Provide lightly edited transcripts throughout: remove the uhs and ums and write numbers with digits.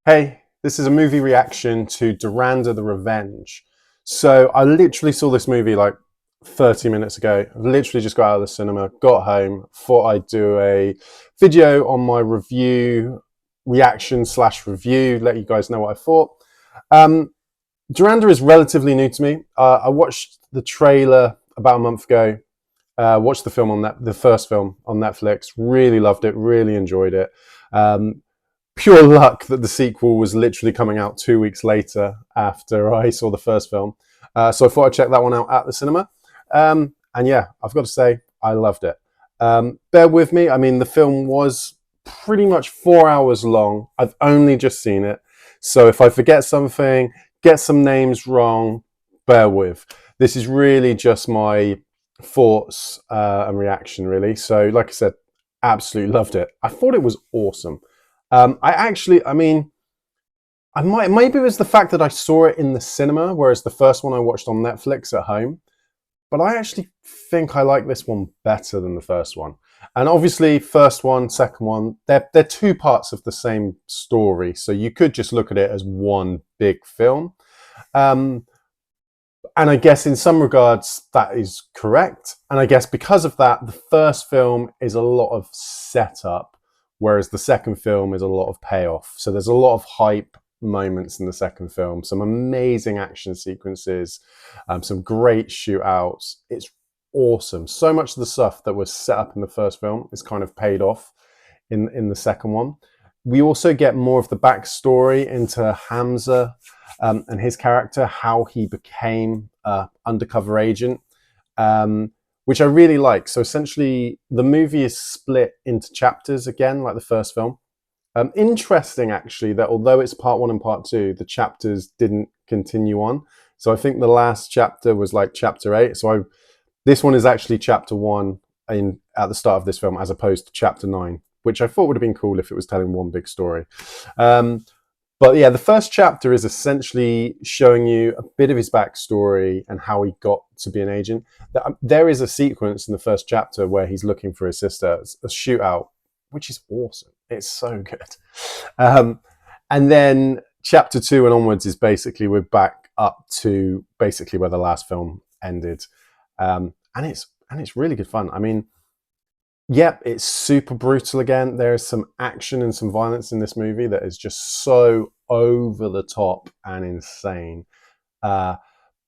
Hey, this is a movie reaction to Dhurander the Revenge. So I literally saw this movie like 30 minutes ago. I literally just got out of the cinema, got home, thought I'd do a video on my reaction slash review, let you guys know what I thought. Um, Dhurander is relatively new to me. I watched the trailer about a month ago, watched the film on the first film on Netflix, really loved it, really enjoyed it. Um, Pure luck that the sequel was literally coming out 2 weeks later after I saw the first film. So I thought I'd check that one out at the cinema. And yeah, I've got to say, I loved it. Bear with me. I mean, the film was pretty much 4 hours long. I've only just seen it. So if I forget something, get some names wrong, bear with. This is really just my thoughts and reaction, really. So, like I said, absolutely loved it. I thought it was awesome. I mean, maybe it was the fact that I saw it in the cinema, whereas the first one I watched on Netflix at home. But I actually think I like this one better than the first one. And obviously, first one, second one, they're two parts of the same story. So you could just look at it as one big film. Um, and I guess in some regards that is correct. And I guess because of that, the first film is a lot of setup, whereas the second film is a lot of payoff. So there's a lot of hype moments in the second film, some amazing action sequences, some great shootouts. It's awesome. So much of the stuff that was set up in the first film is kind of paid off in the second one. We also get more of the backstory into Hamza and his character, how he became an undercover agent, which I really like. So essentially, the movie is split into chapters again, like the first film. Interesting, actually, that although it's part one and part two, the chapters didn't continue on. So I think the last chapter was like chapter 8. This one is actually chapter 1 at the start of this film, as opposed to chapter 9, which I thought would have been cool if it was telling one big story. But yeah, the first chapter is essentially showing you a bit of his backstory and how he got to be an agent. There is a sequence in the first chapter where he's looking for his sister, a shootout, which is awesome. It's so good. And then chapter 2 and onwards is basically we're back up to basically where the last film ended. And it's really good fun. I mean, yep, it's super brutal again. There is some action and some violence in this movie that is just so over the top and insane. But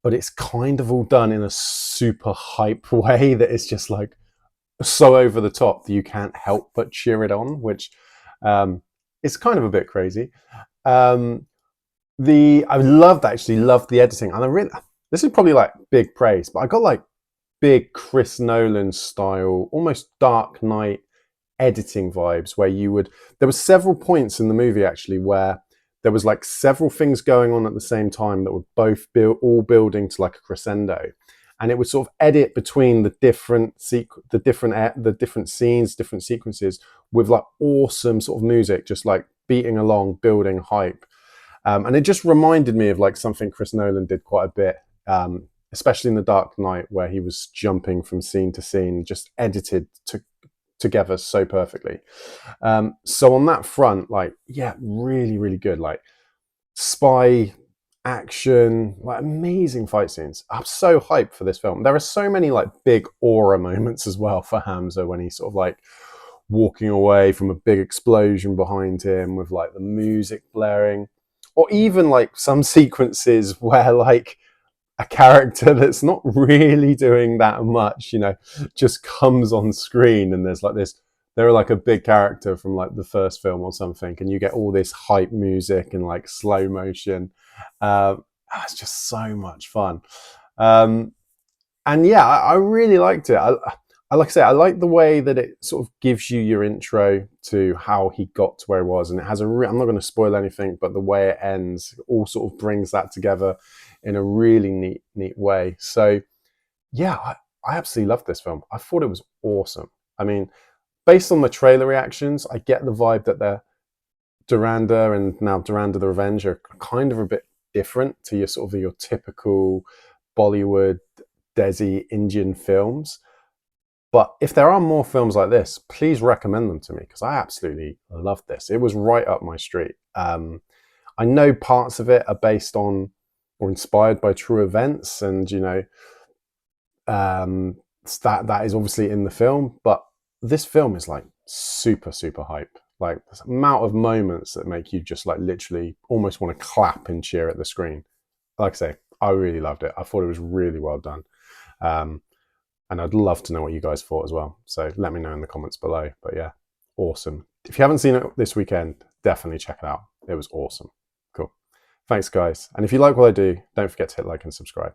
it's kind of all done in a super hype way that is just like so over the top that you can't help but cheer it on, which is kind of a bit crazy. I loved the editing, and this is probably like big praise, but I got like big Chris Nolan style, almost Dark Knight editing vibes, where there were several points in the movie actually where there was like several things going on at the same time that were both all building to like a crescendo, and it would sort of edit between the different scenes, different sequences with like awesome sort of music, just like beating along, building hype. And it just reminded me of like something Chris Nolan did quite a bit, especially in The Dark Knight, where he was jumping from scene to scene, just edited together so perfectly. So on that front, like, yeah, really, really good. Like spy action, like amazing fight scenes. I'm so hyped for this film. There are so many like big aura moments as well for Hamza when he's sort of like walking away from a big explosion behind him with like the music blaring, or even like some sequences where like a character that's not really doing that much, just comes on screen, and they're like a big character from like the first film or something, and you get all this hype music and like slow motion. It's just so much fun. And yeah, I really liked it. Like I say, I like the way that it sort of gives you your intro to how he got to where he was, and it has I'm not going to spoil anything, but the way it ends all sort of brings that together in a really neat way. So yeah, I absolutely loved this film. I thought it was awesome. I mean, based on the trailer reactions, I get the vibe that they're Dhurander and now Dhurander the Revenge are kind of a bit different to your typical Bollywood Desi Indian films. But if there are more films like this, please recommend them to me, because I absolutely loved this. It was right up my street. I know parts of it are based on or inspired by true events, and that is obviously in the film, but this film is like super, super hype. Like the amount of moments that make you just like literally almost want to clap and cheer at the screen. Like I say, I really loved it. I thought it was really well done. And I'd love to know what you guys thought as well. So let me know in the comments below. But yeah, awesome. If you haven't seen it this weekend, definitely check it out. It was awesome. Cool. Thanks, guys. And if you like what I do, don't forget to hit like and subscribe.